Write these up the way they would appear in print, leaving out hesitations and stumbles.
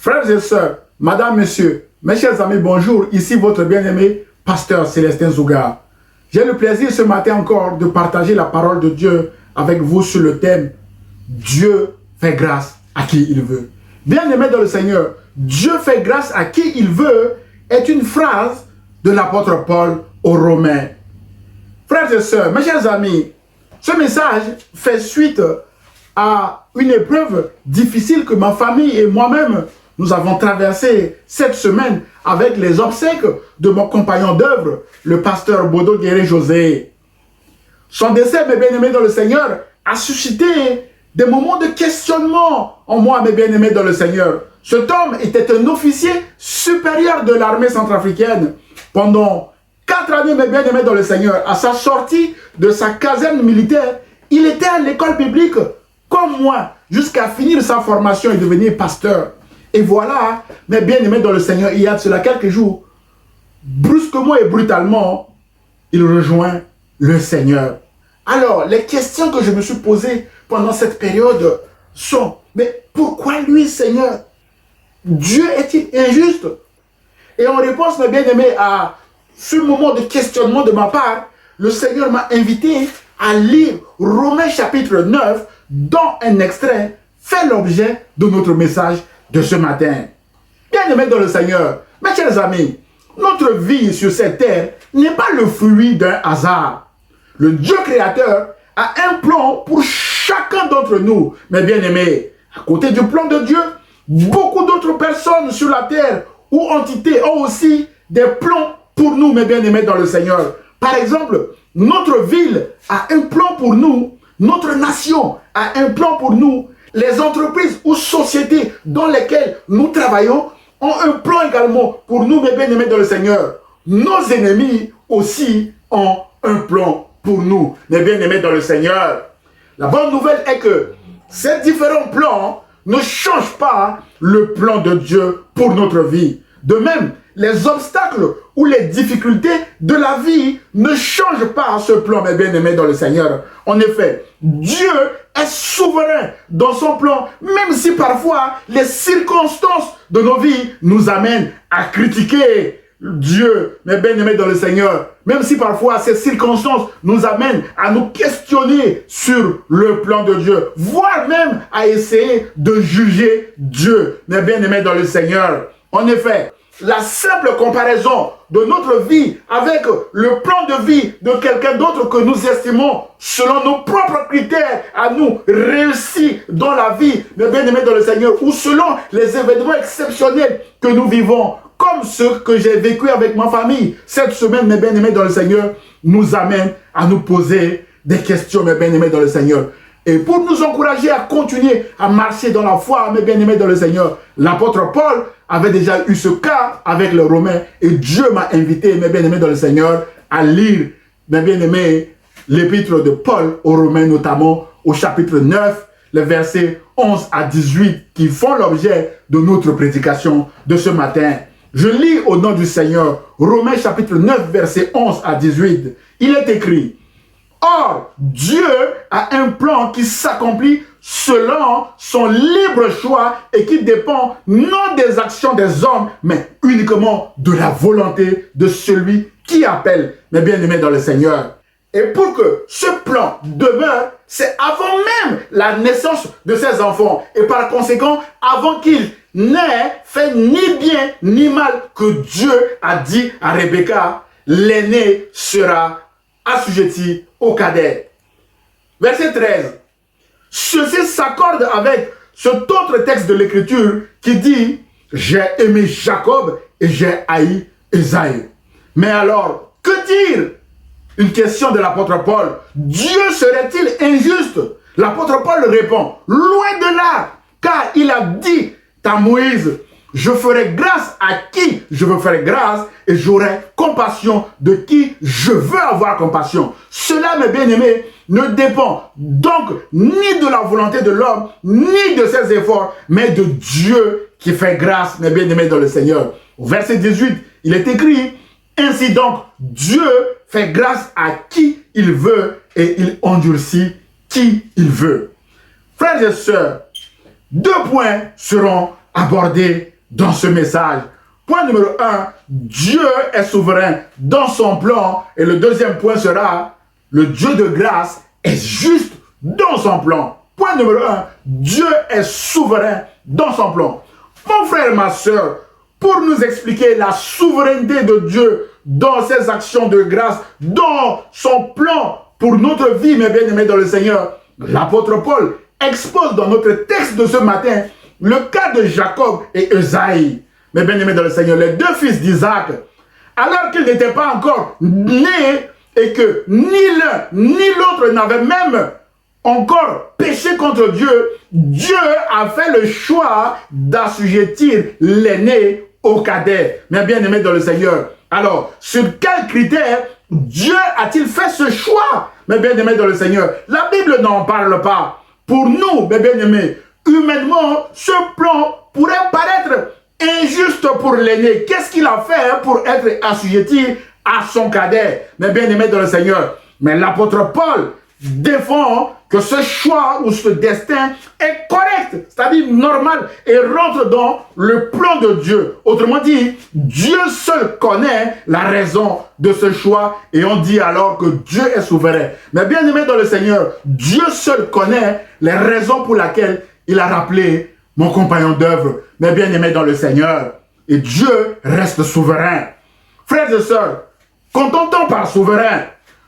Frères et sœurs, madame, monsieur, mes chers amis, bonjour. Ici votre bien-aimé, pasteur Célestin Zouga. J'ai le plaisir ce matin encore de partager la parole de Dieu avec vous sur le thème « Dieu fait grâce à qui il veut ». Bien-aimé dans le Seigneur, « Dieu fait grâce à qui il veut » est une phrase de l'apôtre Paul aux Romains. Frères et sœurs, mes chers amis, ce message fait suite à une épreuve difficile que ma famille et moi-même nous avons traversée cette semaine avec les obsèques de mon compagnon d'œuvre, le pasteur Bodo Guéré-José. Son décès, mes bien-aimés dans le Seigneur, a suscité des moments de questionnement en moi, mes bien-aimés dans le Seigneur. Cet homme était un officier supérieur de l'armée centrafricaine. Pendant 4 années, mes bien-aimés dans le Seigneur, à sa sortie de sa caserne militaire, il était à l'école biblique comme moi, jusqu'à finir sa formation et devenir pasteur. Et voilà, mes bien-aimés dans le Seigneur, il y a de cela quelques jours, brusquement et brutalement, il rejoint le Seigneur. Alors, les questions que je me suis posées pendant cette période sont, mais pourquoi lui, Seigneur? Dieu est-il injuste? Et en réponse, mes bien-aimés, à ce moment de questionnement de ma part, le Seigneur m'a invité à lire Romains chapitre 9, dont un extrait fait l'objet de notre message de ce matin. Bien-aimés dans le Seigneur, mes chers amis, notre vie sur cette terre n'est pas le fruit d'un hasard. Le Dieu créateur a un plan pour chacun d'entre nous, mes bien-aimés. À côté du plan de Dieu, beaucoup d'autres personnes sur la terre ou entités ont aussi des plans pour nous, mes bien-aimés dans le Seigneur. Par exemple, notre ville a un plan pour nous, notre nation a un plan pour nous, les entreprises ou sociétés dans lesquelles nous travaillons ont un plan également pour nous, mes bien-aimés dans le Seigneur. Nos ennemis aussi ont un plan pour nous, mes bien-aimés dans le Seigneur. La bonne nouvelle est que ces différents plans ne changent pas le plan de Dieu pour notre vie. De même, les obstacles ou les difficultés de la vie ne changent pas ce plan, mes bien-aimés dans le Seigneur. En effet, Dieu est souverain dans son plan, même si parfois les circonstances de nos vies nous amènent à critiquer Dieu, mes bien-aimés dans le Seigneur. Même si parfois ces circonstances nous amènent à nous questionner sur le plan de Dieu, voire même à essayer de juger Dieu, mes bien-aimés dans le Seigneur. En effet, la simple comparaison de notre vie avec le plan de vie de quelqu'un d'autre que nous estimons selon nos propres critères à nous réussi dans la vie, mes bien-aimés dans le Seigneur, ou selon les événements exceptionnels que nous vivons, comme ceux que j'ai vécu avec ma famille cette semaine, mes bien-aimés dans le Seigneur, nous amène à nous poser des questions, mes bien-aimés dans le Seigneur. Et pour nous encourager à continuer à marcher dans la foi, mes bien-aimés dans le Seigneur, l'apôtre Paul avait déjà eu ce cas avec les Romains et Dieu m'a invité, mes bien-aimés dans le Seigneur, à lire, mes bien-aimés, l'épître de Paul aux Romains, notamment au chapitre 9, les versets 11 à 18 qui font l'objet de notre prédication de ce matin. Je lis au nom du Seigneur, Romains chapitre 9, versets 11 à 18. Il est écrit: or, Dieu a un plan qui s'accomplit selon son libre choix et qui dépend non des actions des hommes, mais uniquement de la volonté de celui qui appelle, mes bien-aimés dans le Seigneur. Et pour que ce plan demeure, c'est avant même la naissance de ses enfants. Et par conséquent, avant qu'ils n'aient fait ni bien ni mal, que Dieu a dit à Rebecca, l'aîné sera assujetti au cadet. Verset 13. Ceci s'accorde avec cet autre texte de l'Écriture qui dit « J'ai aimé Jacob et j'ai haï Ésaü ». Mais alors, que dire? Une question de l'apôtre Paul. Dieu serait-il injuste? L'apôtre Paul répond « Loin de là, car il a dit à Moïse, je ferai grâce à qui je veux faire grâce et j'aurai compassion de qui je veux avoir compassion. » Cela, mes bien-aimés, ne dépend donc ni de la volonté de l'homme, ni de ses efforts, mais de Dieu qui fait grâce, mes bien-aimés dans le Seigneur. Au verset 18, il est écrit, « Ainsi donc, Dieu fait grâce à qui il veut et il endurcit qui il veut. » Frères et sœurs, 2 points seront abordés dans ce message. Point numéro 1, Dieu est souverain dans son plan. Et le deuxième point sera, le Dieu de grâce est juste dans son plan. Point numéro 1, Dieu est souverain dans son plan. Mon frère et ma soeur, pour nous expliquer la souveraineté de Dieu dans ses actions de grâce, dans son plan pour notre vie, mes bien-aimés dans le Seigneur, l'apôtre Paul expose dans notre texte de ce matin le cas de Jacob et Esaïe. Mes bien-aimés dans le Seigneur, les deux fils d'Isaac, alors qu'ils n'étaient pas encore nés et que ni l'un ni l'autre n'avaient même encore péché contre Dieu, Dieu a fait le choix d'assujettir l'aîné au cadet. Mes bien-aimés dans le Seigneur, alors, sur quels critères Dieu a-t-il fait ce choix, mes bien-aimés dans le Seigneur? La Bible n'en parle pas. Pour nous, mes bien-aimés, humainement, ce plan pourrait paraître injuste pour l'aîné. Qu'est-ce qu'il a fait pour être assujetti à son cadet, mes bien-aimés dans le Seigneur? Mais l'apôtre Paul défend que ce choix ou ce destin est correct, c'est-à-dire normal, et rentre dans le plan de Dieu. Autrement dit, Dieu seul connaît la raison de ce choix, et on dit alors que Dieu est souverain. Mais bien aimé dans le Seigneur, Dieu seul connaît les raisons pour lesquelles il a rappelé mon compagnon d'œuvre. Mais bien aimé dans le Seigneur, et Dieu reste souverain. Frères et sœurs, qu'entend-on par souverain?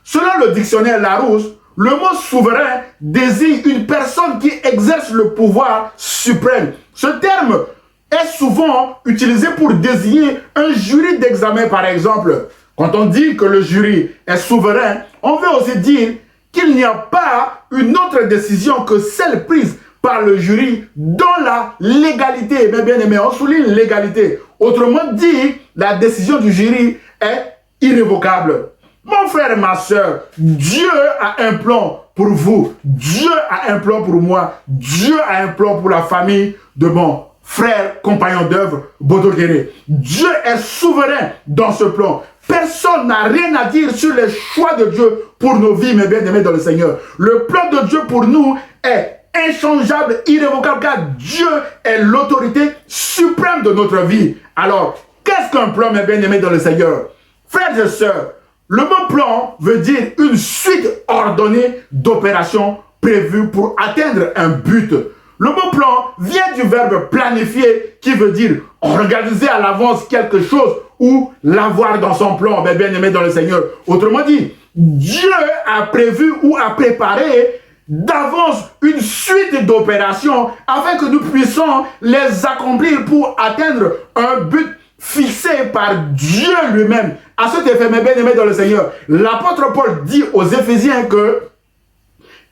Selon le dictionnaire Larousse, le mot souverain désigne une personne qui exerce le pouvoir suprême. Ce terme est souvent utilisé pour désigner un jury d'examen, par exemple. Quand on dit que le jury est souverain, on veut aussi dire qu'il n'y a pas une autre décision que celle prise par le jury dans la légalité. Mais bien aimé, on souligne l'égalité. Autrement dit, la décision du jury est irrévocable. Mon frère et ma soeur, Dieu a un plan pour vous. Dieu a un plan pour moi. Dieu a un plan pour la famille de mon frère, compagnon d'œuvre, Bodo Guéré. Dieu est souverain dans ce plan. Personne n'a rien à dire sur les choix de Dieu pour nos vies, mes bien-aimés dans le Seigneur. Le plan de Dieu pour nous est inchangeable, irrévocable, car Dieu est l'autorité suprême de notre vie. Alors, qu'est-ce qu'un plan, mes bien-aimés dans le Seigneur? Frères et sœurs, le mot plan veut dire une suite ordonnée d'opérations prévues pour atteindre un but. Le mot plan vient du verbe planifier qui veut dire organiser à l'avance quelque chose ou l'avoir dans son plan, mes bien-aimés dans le Seigneur. Autrement dit, Dieu a prévu ou a préparé d'avance une suite d'opérations afin que nous puissions les accomplir pour atteindre un but fixé par Dieu lui-même. À cet effet, mes bien-aimés dans le Seigneur, l'apôtre Paul dit aux Éphésiens que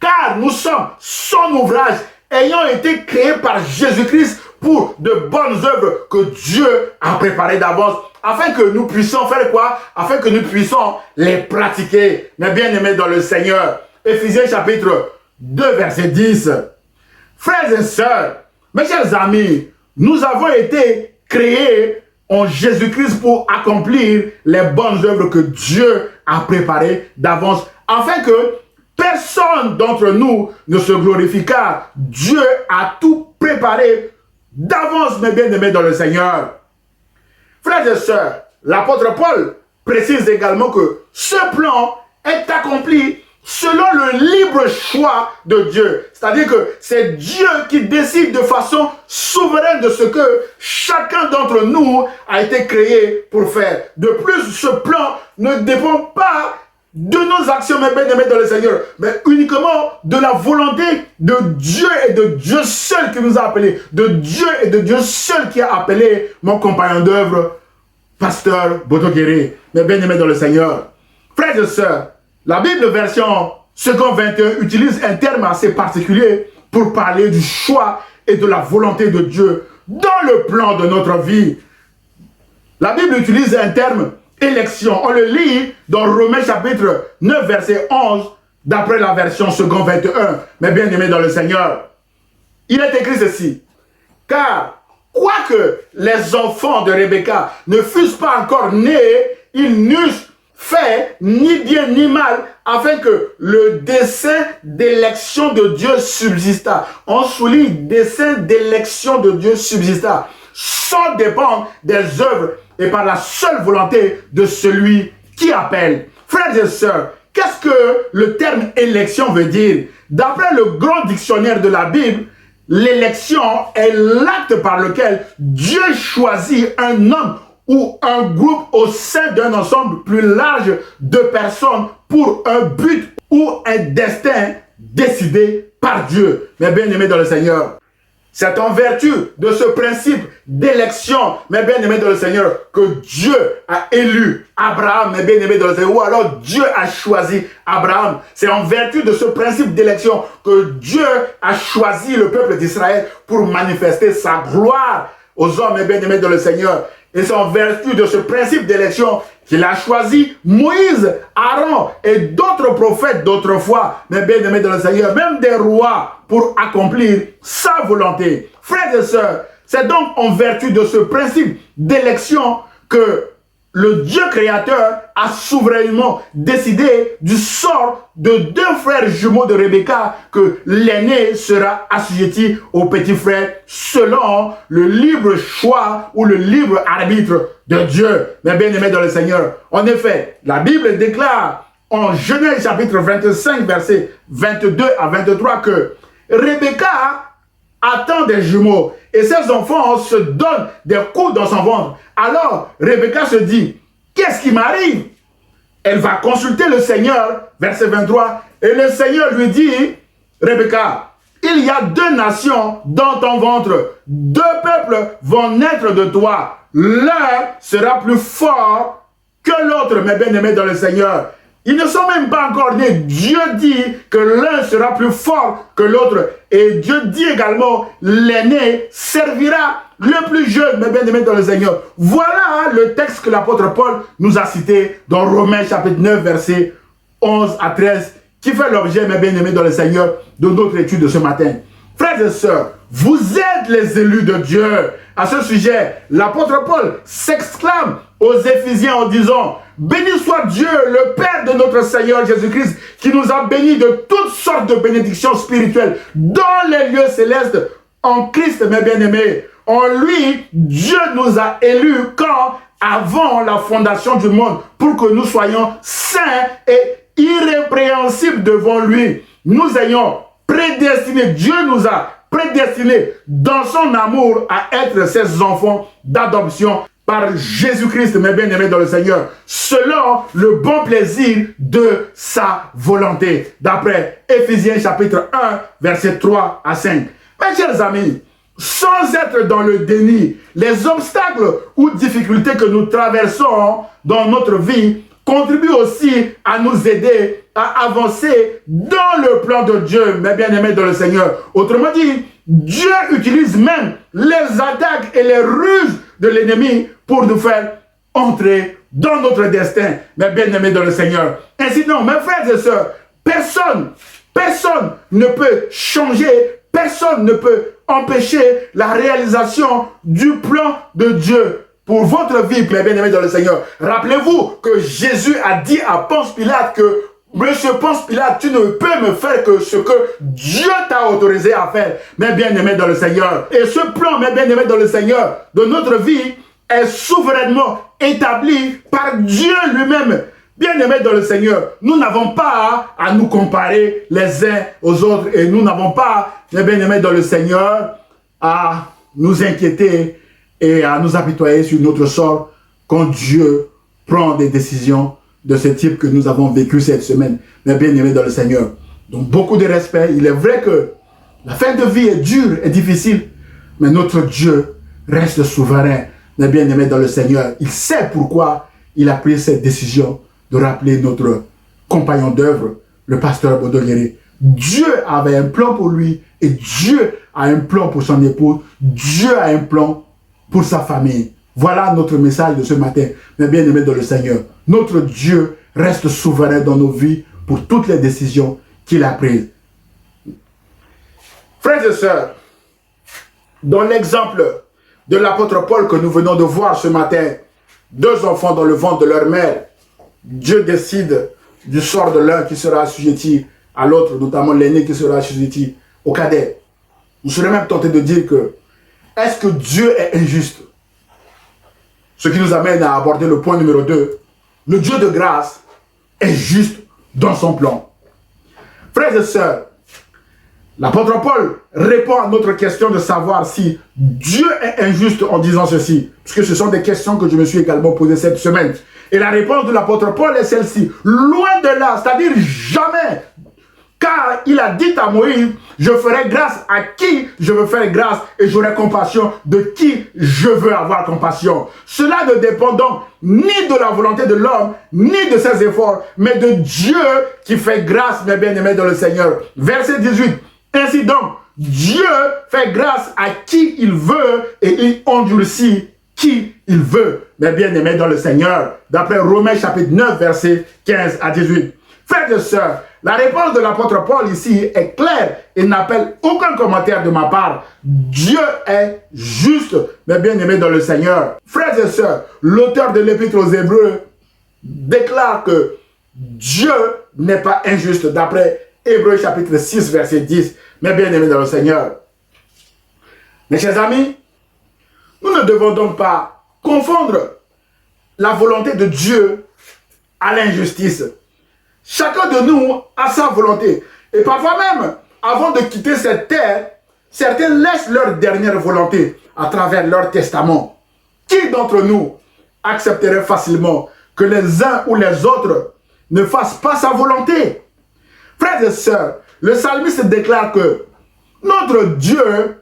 car nous sommes son ouvrage ayant été créés par Jésus-Christ pour de bonnes œuvres que Dieu a préparées d'avance afin que nous puissions faire quoi? Afin que nous puissions les pratiquer. Mes bien-aimés dans le Seigneur, Éphésiens chapitre 2 verset 10. Frères et sœurs, mes chers amis, nous avons été créés en Jésus-Christ pour accomplir les bonnes œuvres que Dieu a préparées d'avance, afin que personne d'entre nous ne se glorifie, car Dieu a tout préparé d'avance, mes bien-aimés dans le Seigneur. Frères et sœurs, l'apôtre Paul précise également que ce plan est accompli selon le libre choix de Dieu. C'est-à-dire que c'est Dieu qui décide de façon souveraine de ce que chacun d'entre nous a été créé pour faire. De plus, ce plan ne dépend pas de nos actions, mes bien-aimés dans le Seigneur, mais uniquement de la volonté de Dieu et de Dieu seul qui nous a appelés. De Dieu et de Dieu seul qui a appelé mon compagnon d'œuvre, pasteur Bodo Guéré, mes bien-aimés dans le Seigneur. Frères et sœurs, la Bible version second 21 utilise un terme assez particulier pour parler du choix et de la volonté de Dieu dans le plan de notre vie. La Bible utilise un terme élection. On le lit dans Romains chapitre 9 verset 11 d'après la version second 21. Mais bien aimé dans le Seigneur, il est écrit ceci. Car quoique les enfants de Rebecca ne fussent pas encore nés, ils n'eussent fait ni bien ni mal, afin que le dessein d'élection de Dieu subsista. On souligne dessein d'élection de Dieu subsista. sans dépendre des œuvres et par la seule volonté de celui qui appelle. Frères et sœurs, qu'est-ce que le terme élection veut dire? D'après le grand dictionnaire de la Bible, l'élection est l'acte par lequel Dieu choisit un homme ou un groupe au sein d'un ensemble plus large de personnes pour un but ou un destin décidé par Dieu. Mes bien-aimés dans le Seigneur, c'est en vertu de ce principe d'élection, mes bien-aimés dans le Seigneur, que Dieu a élu Abraham, mes bien-aimés dans le Seigneur, ou alors Dieu a choisi Abraham. C'est en vertu de ce principe d'élection que Dieu a choisi le peuple d'Israël pour manifester sa gloire aux hommes, mes bien-aimés dans le Seigneur. Et c'est en vertu de ce principe d'élection qu'il a choisi Moïse, Aaron et d'autres prophètes d'autrefois, mes bien-aimés dans le Seigneur, même des rois, pour accomplir sa volonté. Frères et sœurs, c'est donc en vertu de ce principe d'élection que le Dieu créateur a souverainement décidé du sort de deux frères jumeaux de Rebecca, que l'aîné sera assujetti au petit frère selon le libre choix ou le libre arbitre de Dieu. Mes bien-aimés dans le Seigneur, en effet, la Bible déclare en Genèse chapitre 25, versets 22 à 23 que Rebecca attend des jumeaux et ses enfants se donnent des coups dans son ventre. Alors, Rebecca se dit, qu'est-ce qui m'arrive? Elle va consulter le Seigneur, verset 23, et le Seigneur lui dit, Rebecca, il y a deux nations dans ton ventre, deux peuples vont naître de toi, l'un sera plus fort que l'autre, mes bien-aimés dans le Seigneur. Ils ne sont même pas encore nés. Dieu dit que l'un sera plus fort que l'autre. Et Dieu dit également, l'aîné servira le plus jeune, mes bien-aimés dans le Seigneur. Voilà le texte que l'apôtre Paul nous a cité dans Romains chapitre 9, versets 11 à 13, qui fait l'objet, mes bien-aimés dans le Seigneur, de notre étude de ce matin. Frères et sœurs, vous êtes les élus de Dieu. À ce sujet, l'apôtre Paul s'exclame aux Éphésiens en disant, béni soit Dieu, le Père de notre Seigneur Jésus-Christ, qui nous a bénis de toutes sortes de bénédictions spirituelles dans les lieux célestes en Christ, mes bien-aimés. En lui, Dieu nous a élus quand, avant la fondation du monde, pour que nous soyons saints et irrépréhensibles devant lui. Nous ayons prédestiné, Dieu nous a prédestinés dans son amour à être ses enfants d'adoption par Jésus-Christ, mes bien-aimés dans le Seigneur, selon le bon plaisir de sa volonté. D'après Éphésiens chapitre 1, versets 3 à 5. Mes chers amis, sans être dans le déni, les obstacles ou difficultés que nous traversons dans notre vie contribuent aussi à nous aider à avancer dans le plan de Dieu, mes bien-aimés dans le Seigneur. Autrement dit, Dieu utilise même les attaques et les ruses de l'ennemi pour nous faire entrer dans notre destin, mes bien-aimés dans le Seigneur. Ainsi donc, mes frères et sœurs, personne ne peut changer, personne ne peut empêcher la réalisation du plan de Dieu pour votre vie, mes bien-aimés dans le Seigneur. Rappelez-vous que Jésus a dit à Ponce Pilate que Monsieur Ponce Pilate, tu ne peux me faire que ce que Dieu t'a autorisé à faire, mes bien-aimés dans le Seigneur. Et ce plan, mes bien-aimés dans le Seigneur, de notre vie, est souverainement établi par Dieu lui-même. Bien-aimés dans le Seigneur, nous n'avons pas à nous comparer les uns aux autres et nous n'avons pas, mes bien-aimés dans le Seigneur, à nous inquiéter et à nous apitoyer sur notre sort quand Dieu prend des décisions de ce type que nous avons vécu cette semaine, mes bien-aimés dans le Seigneur. Donc beaucoup de respect. Il est vrai que la fin de vie est dure et difficile, mais notre Dieu reste souverain, mes bien-aimés dans le Seigneur. Il sait pourquoi il a pris cette décision de rappeler notre compagnon d'œuvre, le pasteur Baudouin. Dieu avait un plan pour lui et Dieu a un plan pour son épouse. Dieu a un plan pour sa famille. Voilà notre message de ce matin, mes bien-aimés dans le Seigneur. Notre Dieu reste souverain dans nos vies pour toutes les décisions qu'il a prises. Frères et sœurs, dans l'exemple de l'apôtre Paul que nous venons de voir ce matin, deux enfants dans le ventre de leur mère, Dieu décide du sort de l'un qui sera assujetti à l'autre, notamment l'aîné qui sera assujetti au cadet. Vous serez même tenté de dire que est-ce que Dieu est injuste? Ce qui nous amène à aborder le point numéro 2. Le Dieu de grâce est juste dans son plan. Frères et sœurs, l'apôtre Paul répond à notre question de savoir si Dieu est injuste en disant ceci, puisque ce sont des questions que je me suis également posées cette semaine. Et la réponse de l'apôtre Paul est celle-ci. Loin de là, c'est-à-dire jamais. Car il a dit à Moïse, je ferai grâce à qui je veux faire grâce et j'aurai compassion de qui je veux avoir compassion. Cela ne dépend donc ni de la volonté de l'homme, ni de ses efforts, mais de Dieu qui fait grâce, mes bien-aimés dans le Seigneur. Verset 18. Ainsi donc, Dieu fait grâce à qui il veut et il endurcit qui il veut, mes bien-aimés dans le Seigneur. D'après Romains chapitre 9, versets 15 à 18. Frères et sœurs, la réponse de l'apôtre Paul ici est claire et n'appelle aucun commentaire de ma part. Dieu est juste, mes bien-aimés dans le Seigneur. Frères et sœurs, l'auteur de l'Épître aux Hébreux déclare que Dieu n'est pas injuste, d'après Hébreux chapitre 6, verset 10, mes bien-aimés dans le Seigneur. Mes chers amis, nous ne devons donc pas confondre la volonté de Dieu à l'injustice. Chacun de nous a sa volonté. Et parfois même, avant de quitter cette terre, certains laissent leur dernière volonté à travers leur testament. Qui d'entre nous accepterait facilement que les uns ou les autres ne fassent pas sa volonté? Frères et sœurs, le psalmiste déclare que notre Dieu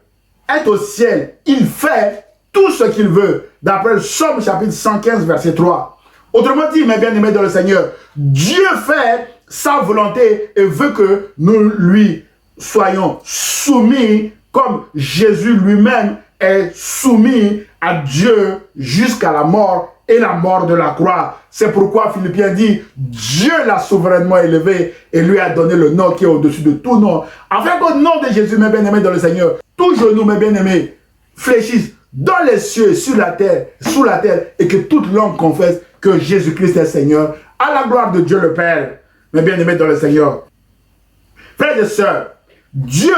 est au ciel. Il fait tout ce qu'il veut. D'après le Psaume chapitre 115, verset 3. Autrement dit, mes bien-aimés dans le Seigneur, Dieu fait sa volonté et veut que nous lui soyons soumis comme Jésus lui-même est soumis à Dieu jusqu'à la mort et la mort de la croix. C'est pourquoi Philippiens dit, Dieu l'a souverainement élevé et lui a donné le nom qui est au-dessus de tout nom. Afin qu'au nom de Jésus, mes bien-aimés dans le Seigneur, tout genou, mes bien-aimés, fléchissent dans les cieux, sur la terre, sous la terre, et que toute langue confesse que Jésus-Christ est Seigneur, à la gloire de Dieu le Père, mes bien-aimés dans le Seigneur. Frères et sœurs, Dieu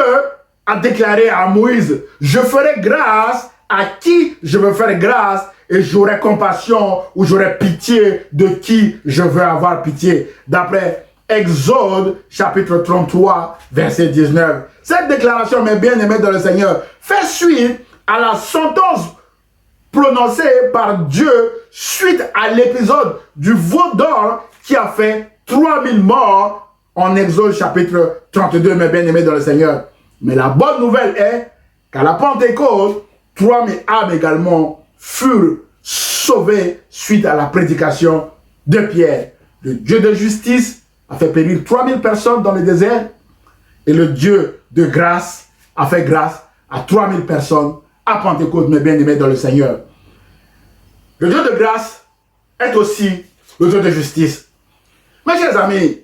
a déclaré à Moïse, je ferai grâce à qui je veux faire grâce et j'aurai compassion ou j'aurai pitié de qui je veux avoir pitié. D'après Exode chapitre 33, verset 19. Cette déclaration, mes bien-aimés dans le Seigneur, fait suite à la sentence prononcée par Dieu suite à l'épisode du veau d'or qui a fait 3000 morts en Exode chapitre 32, mes bien-aimés dans le Seigneur. Mais la bonne nouvelle est qu'à la Pentecôte, 3000 âmes également furent sauvées suite à la prédication de Pierre. Le Dieu de justice a fait périr 3000 personnes dans le désert et le Dieu de grâce a fait grâce à 3000 personnes à Pentecôte, mes bien-aimés dans le Seigneur. Le Dieu de grâce est aussi le Dieu de justice. Mes chers amis,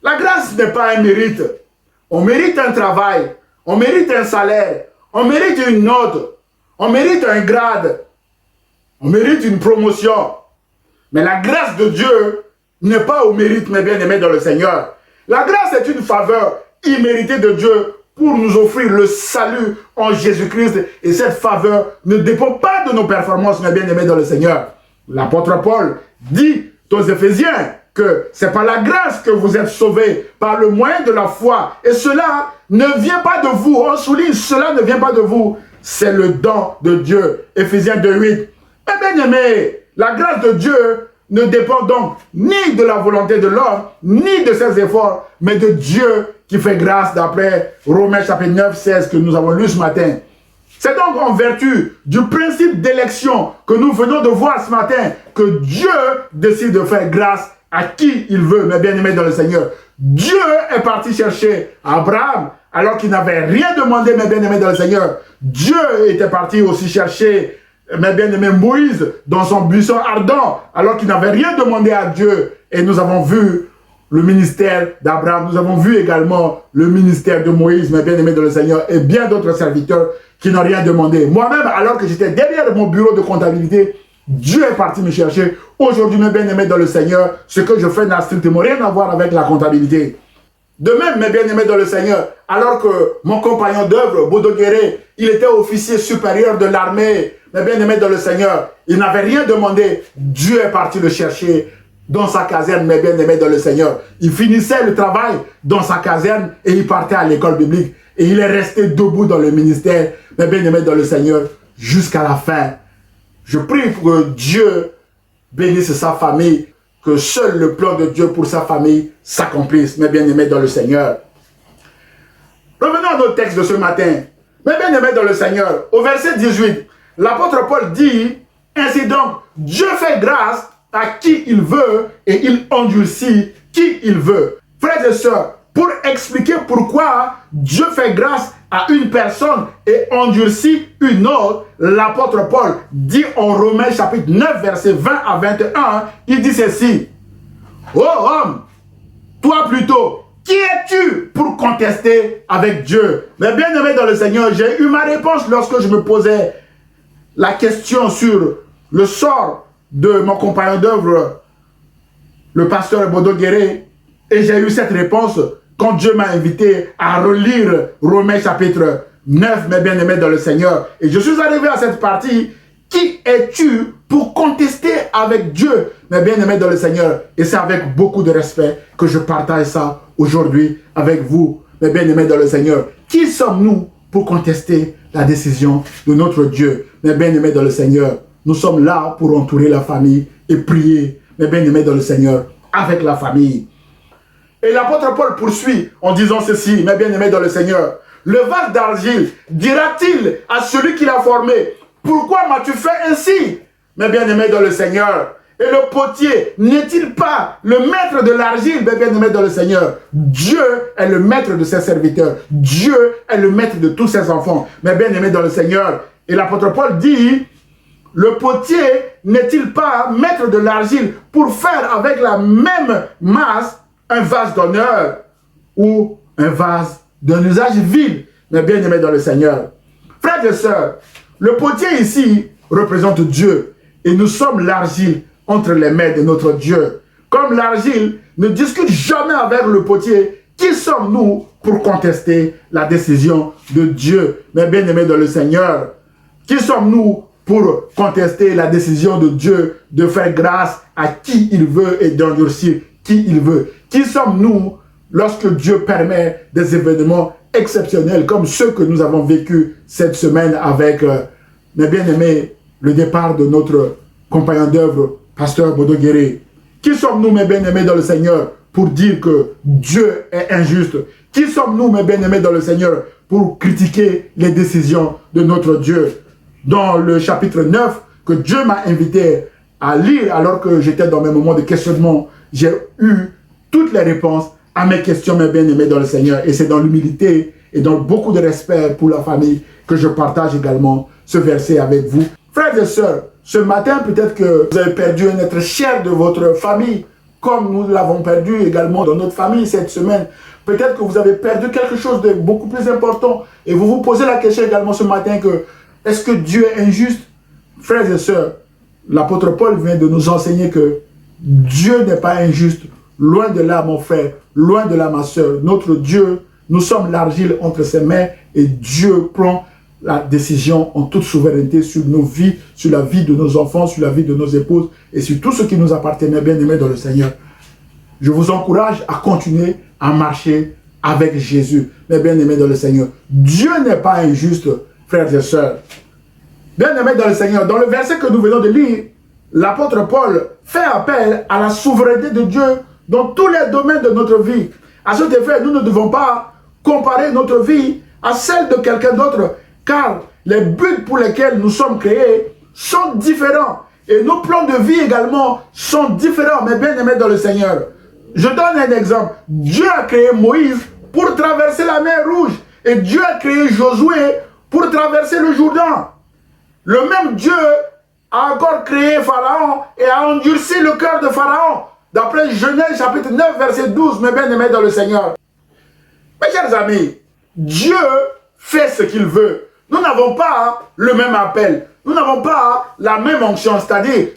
la grâce n'est pas un mérite. On mérite un travail, on mérite un salaire, on mérite une note, on mérite un grade, on mérite une promotion. Mais la grâce de Dieu n'est pas au mérite, mes bien-aimés dans le Seigneur. La grâce est une faveur imméritée de Dieu pour nous offrir le salut en Jésus-Christ. Et cette faveur ne dépend pas de nos performances, mes bien-aimés dans le Seigneur. L'apôtre Paul dit aux Éphésiens que c'est par la grâce que vous êtes sauvés, par le moyen de la foi. Et cela ne vient pas de vous. On souligne, cela ne vient pas de vous. C'est le don de Dieu. Éphésiens 2:8. Mais bien-aimés, la grâce de Dieu ne dépend donc ni de la volonté de l'homme, ni de ses efforts, mais de Dieu qui fait grâce d'après Romains chapitre 9, 16 que nous avons lu ce matin. C'est donc en vertu du principe d'élection que nous venons de voir ce matin que Dieu décide de faire grâce à qui il veut, mes bien-aimés dans le Seigneur. Dieu est parti chercher Abraham alors qu'il n'avait rien demandé, mes bien-aimés dans le Seigneur. Dieu était parti aussi chercher, mes bien-aimés, Moïse dans son buisson ardent alors qu'il n'avait rien demandé à Dieu. Et nous avons vu le ministère d'Abraham, nous avons vu également le ministère de Moïse, mes bien-aimés dans le Seigneur, et bien d'autres serviteurs qui n'ont rien demandé. Moi-même, alors que j'étais derrière mon bureau de comptabilité, Dieu est parti me chercher. Aujourd'hui, mes bien-aimés dans le Seigneur, ce que je fais n'a strictement rien à voir avec la comptabilité. De même, mes bien-aimés dans le Seigneur, alors que mon compagnon d'œuvre, Bodo Guéré, il était officier supérieur de l'armée, mes bien-aimés dans le Seigneur, il n'avait rien demandé. Dieu est parti le chercher dans sa caserne, mes bien-aimés dans le Seigneur. Il finissait le travail dans sa caserne et il partait à l'école biblique. Et il est resté debout dans le ministère, mes bien-aimés dans le Seigneur, jusqu'à la fin. Je prie pour que Dieu bénisse sa famille, que seul le plan de Dieu pour sa famille s'accomplisse, mes bien-aimés dans le Seigneur. Revenons à notre texte de ce matin. Mes bien-aimés dans le Seigneur, au verset 18, l'apôtre Paul dit, ainsi donc, Dieu fait grâce à qui il veut et il endurcit qui il veut. Frères et sœurs, pour expliquer pourquoi Dieu fait grâce à une personne et endurcit une autre, l'apôtre Paul dit en Romains chapitre 9, versets 20 à 21, il dit ceci. Ô homme, toi plutôt, qui es-tu pour contester avec Dieu? Mais bien aimé dans le Seigneur, j'ai eu ma réponse lorsque je me posais la question sur le sort de mon compagnon d'œuvre, le pasteur Bodo Guéré, et j'ai eu cette réponse quand Dieu m'a invité à relire Romains chapitre 9, mes bien-aimés dans le Seigneur. Et je suis arrivé à cette partie. Qui es-tu pour contester avec Dieu, mes bien-aimés dans le Seigneur? Et c'est avec beaucoup de respect que je partage ça aujourd'hui avec vous, mes bien-aimés dans le Seigneur. Qui sommes-nous pour contester la décision de notre Dieu? Mes bien-aimés dans le Seigneur, nous sommes là pour entourer la famille et prier, mes bien-aimés dans le Seigneur, avec la famille. Et l'apôtre Paul poursuit en disant ceci, mes bien-aimés dans le Seigneur. Le vase d'argile dira-t-il à celui qui l'a formé, pourquoi m'as-tu fait ainsi, mes bien-aimés dans le Seigneur? Et le potier n'est-il pas le maître de l'argile, mes bien-aimés dans le Seigneur? Dieu est le maître de ses serviteurs. Dieu est le maître de tous ses enfants, mes bien-aimés dans le Seigneur. Et l'apôtre Paul dit, le potier n'est-il pas maître de l'argile pour faire avec la même masse un vase d'honneur ou un vase d'un usage vil, mes bien-aimés dans le Seigneur? Frères et sœurs, le potier ici représente Dieu et nous sommes l'argile entre les mains de notre Dieu. Comme l'argile ne discute jamais avec le potier, qui sommes-nous pour contester la décision de Dieu, mes bien-aimés dans le Seigneur? Qui sommes-nous pour contester la décision de Dieu de faire grâce à qui il veut et d'endurcir qui il veut? Qui sommes-nous lorsque Dieu permet des événements exceptionnels comme ceux que nous avons vécus cette semaine avec, mes bien-aimés, le départ de notre compagnon d'œuvre, pasteur Bodo Guéré? Qui sommes-nous, mes bien-aimés dans le Seigneur, pour dire que Dieu est injuste? Qui sommes-nous, mes bien-aimés dans le Seigneur, pour critiquer les décisions de notre Dieu? Dans le chapitre 9, que Dieu m'a invité à lire alors que j'étais dans mes moments de questionnement, j'ai eu toutes les réponses à mes questions, mes bien-aimés dans le Seigneur. Et c'est dans l'humilité et dans beaucoup de respect pour la famille que je partage également ce verset avec vous. Frères et sœurs, ce matin, peut-être que vous avez perdu un être cher de votre famille, comme nous l'avons perdu également dans notre famille cette semaine. Peut-être que vous avez perdu quelque chose de beaucoup plus important. Et vous vous posez la question également ce matin que, est-ce que Dieu est injuste? Frères et sœurs, l'apôtre Paul vient de nous enseigner que Dieu n'est pas injuste. Loin de là, mon frère, loin de là, ma sœur. Notre Dieu, nous sommes l'argile entre ses mains et Dieu prend la décision en toute souveraineté sur nos vies, sur la vie de nos enfants, sur la vie de nos épouses et sur tout ce qui nous appartient, bien aimés dans le Seigneur. Je vous encourage à continuer à marcher avec Jésus, mes bien-aimés dans le Seigneur. Dieu n'est pas injuste, frères et sœurs. Bien-aimés dans le Seigneur, dans le verset que nous venons de lire, l'apôtre Paul fait appel à la souveraineté de Dieu dans tous les domaines de notre vie. À cet effet, nous ne devons pas comparer notre vie à celle de quelqu'un d'autre, car les buts pour lesquels nous sommes créés sont différents. Et nos plans de vie également sont différents, mes bien-aimés dans le Seigneur. Je donne un exemple. Dieu a créé Moïse pour traverser la mer Rouge. Et Dieu a créé Josué pour traverser le Jourdain. Le même Dieu a encore créé Pharaon et a endurci le cœur de Pharaon. D'après Genèse chapitre 9, verset 12, mes bien-aimés dans le Seigneur. Mes chers amis, Dieu fait ce qu'il veut. Nous n'avons pas le même appel. Nous n'avons pas la même onction, c'est-à-dire,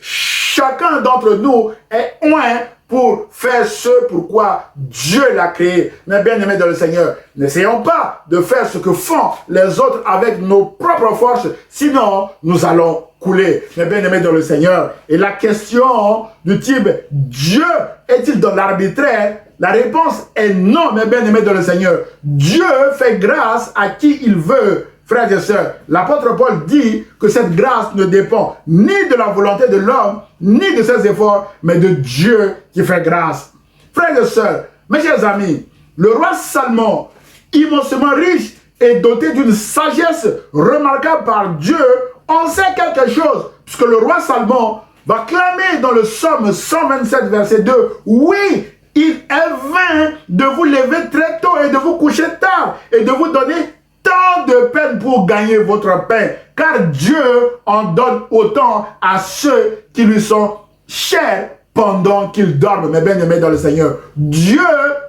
chacun d'entre nous est oint pour faire ce pourquoi Dieu l'a créé. Mais bien aimés dans le Seigneur, n'essayons pas de faire ce que font les autres avec nos propres forces, sinon nous allons couler. Mais bien aimés dans le Seigneur, et la question du type Dieu est-il dans l'arbitraire? La réponse est non, mais bien aimés dans le Seigneur. Dieu fait grâce à qui il veut. Frères et sœurs, l'apôtre Paul dit que cette grâce ne dépend ni de la volonté de l'homme, ni de ses efforts, mais de Dieu qui fait grâce. Frères et sœurs, mes chers amis, le roi Salomon, immensément riche et doté d'une sagesse remarquable par Dieu, en sait quelque chose, puisque le roi Salomon va clamer dans le psaume 127, verset 2, « Oui, il est vain de vous lever très tôt et de vous coucher tard, et de vous donner tant de peine pour gagner votre pain, car Dieu en donne autant à ceux qui lui sont chers pendant qu'ils dorment. » Mais bien aimés dans le Seigneur, Dieu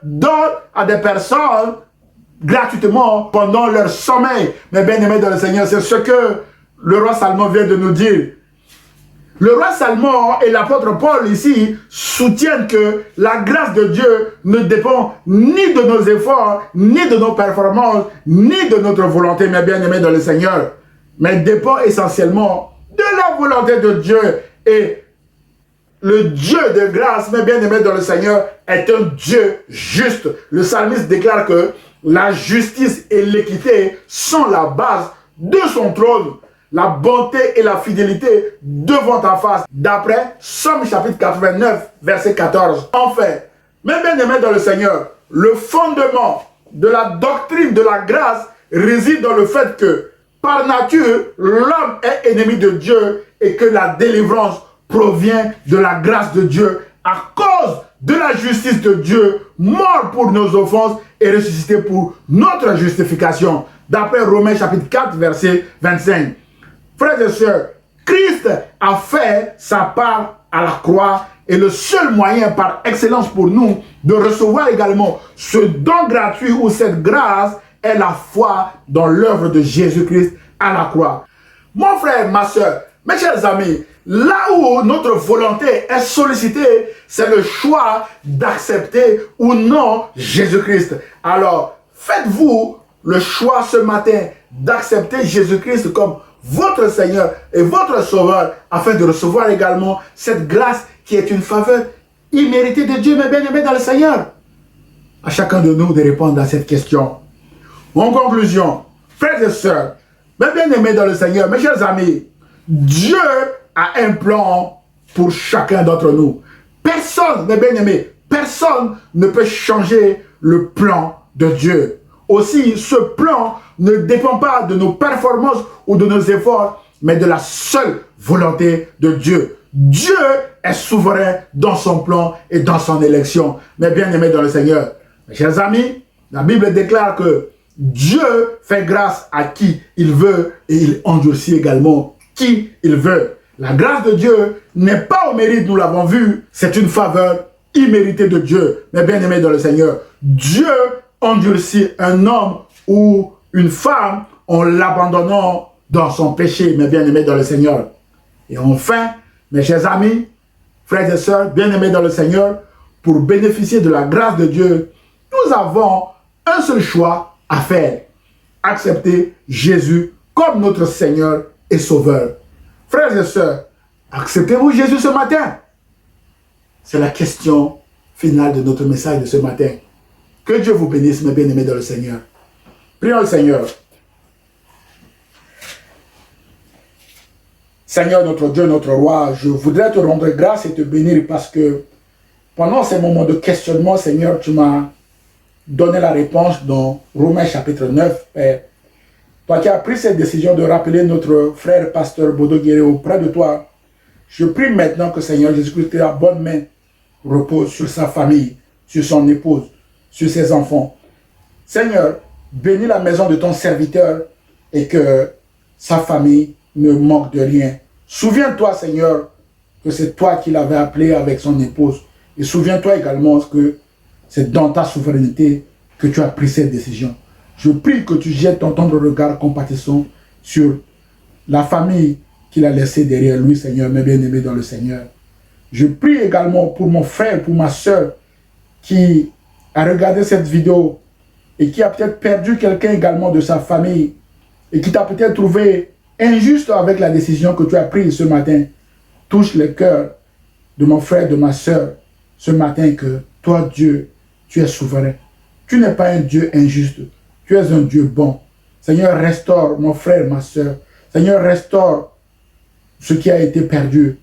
donne à des personnes gratuitement pendant leur sommeil. Mais bien aimés dans le Seigneur, c'est ce que le roi Salomon vient de nous dire. Le roi Salomon et l'apôtre Paul ici soutiennent que la grâce de Dieu ne dépend ni de nos efforts, ni de nos performances, ni de notre volonté, mais bien aimés dans le Seigneur, mais dépend essentiellement de la volonté de Dieu. Et le Dieu de grâce, mais bien aimés dans le Seigneur, est un Dieu juste. Le psalmiste déclare que la justice et l'équité sont la base de son trône. La bonté et la fidélité devant ta face, d'après Somme chapitre 89, verset 14. Enfin, mes bien-aimés dans le Seigneur, le fondement de la doctrine de la grâce réside dans le fait que, par nature, l'homme est ennemi de Dieu et que la délivrance provient de la grâce de Dieu à cause de la justice de Dieu, mort pour nos offenses et ressuscité pour notre justification, d'après Romains chapitre 4, verset 25. Frères et sœurs, Christ a fait sa part à la croix et le seul moyen par excellence pour nous de recevoir également ce don gratuit ou cette grâce est la foi dans l'œuvre de Jésus-Christ à la croix. Mon frère, ma sœur, mes chers amis, là où notre volonté est sollicitée, c'est le choix d'accepter ou non Jésus-Christ. Alors, faites-vous le choix ce matin d'accepter Jésus-Christ comme votre Seigneur et votre Sauveur, afin de recevoir également cette grâce qui est une faveur imméritée de Dieu, mais bien aimé dans le Seigneur. À chacun de nous de répondre à cette question. En conclusion, frères et sœurs, mes bien aimés dans le Seigneur, mes chers amis, Dieu a un plan pour chacun d'entre nous. Personne, mes bien aimés, personne ne peut changer le plan de Dieu. Aussi, ce plan ne dépend pas de nos performances ou de nos efforts, mais de la seule volonté de Dieu. Dieu est souverain dans son plan et dans son élection. Mais bien aimés dans le Seigneur, mes chers amis, la Bible déclare que Dieu fait grâce à qui il veut et il endurcit également qui il veut. La grâce de Dieu n'est pas au mérite, nous l'avons vu, c'est une faveur imméritée de Dieu. Mais bien aimés dans le Seigneur, Dieu endurcit un homme ou une femme en l'abandonnant dans son péché, mais bien aimé dans le Seigneur. Et enfin, mes chers amis, frères et sœurs, bien aimés dans le Seigneur, pour bénéficier de la grâce de Dieu, nous avons un seul choix à faire. Accepter Jésus comme notre Seigneur et Sauveur. Frères et sœurs, acceptez-vous Jésus ce matin? C'est la question finale de notre message de ce matin. Que Dieu vous bénisse, mes bien-aimés dans le Seigneur. Prions le Seigneur. Seigneur, notre Dieu, notre Roi, je voudrais te rendre grâce et te bénir parce que pendant ces moments de questionnement, Seigneur, tu m'as donné la réponse dans Romains chapitre 9, Père. Toi qui as pris cette décision de rappeler notre frère pasteur Bodo Guéré auprès de toi, je prie maintenant que Seigneur Jésus-Christ, que la bonne main repose sur sa famille, sur son épouse, sur ses enfants. Seigneur, bénis la maison de ton serviteur et que sa famille ne manque de rien. Souviens-toi, Seigneur, que c'est toi qui l'avais appelé avec son épouse. Et souviens-toi également que c'est dans ta souveraineté que tu as pris cette décision. Je prie que tu jettes ton tendre regard compatissant sur la famille qu'il a laissée derrière lui, Seigneur, mes bien-aimés dans le Seigneur. Je prie également pour mon frère, pour ma soeur qui a regardé cette vidéo et qui a peut-être perdu quelqu'un également de sa famille et qui t'a peut-être trouvé injuste avec la décision que tu as prise ce matin. Touche le cœur de mon frère, de ma soeur ce matin que toi, Dieu, tu es souverain. Tu n'es pas un Dieu injuste. Tu es un Dieu bon. Seigneur, restaure mon frère, ma soeur. Seigneur, restaure ce qui a été perdu.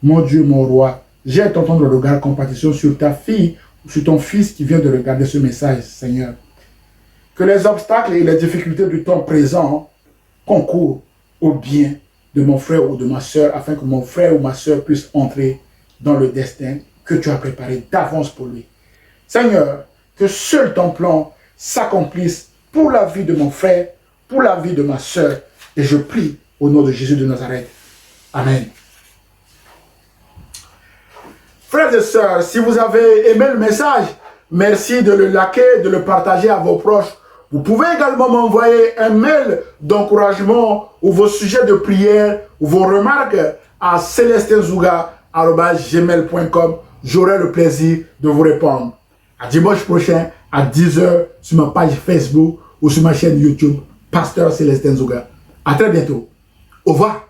Mon Dieu, mon roi, jette ton regard compassion sur ta fille ou sur ton fils qui vient de regarder ce message, Seigneur. Que les obstacles et les difficultés du temps présent concourent au bien de mon frère ou de ma soeur afin que mon frère ou ma soeur puisse entrer dans le destin que tu as préparé d'avance pour lui. Seigneur, que seul ton plan s'accomplisse pour la vie de mon frère, pour la vie de ma soeur. Et je prie au nom de Jésus de Nazareth. Amen. Frères et sœurs, si vous avez aimé le message, merci de le liker, de le partager à vos proches. Vous pouvez également m'envoyer un mail d'encouragement ou vos sujets de prière ou vos remarques à celestinzouga@gmail.com. J'aurai le plaisir de vous répondre. À dimanche prochain à 10 h sur ma page Facebook ou sur ma chaîne YouTube, Pasteur Célestin Zouga. À très bientôt. Au revoir.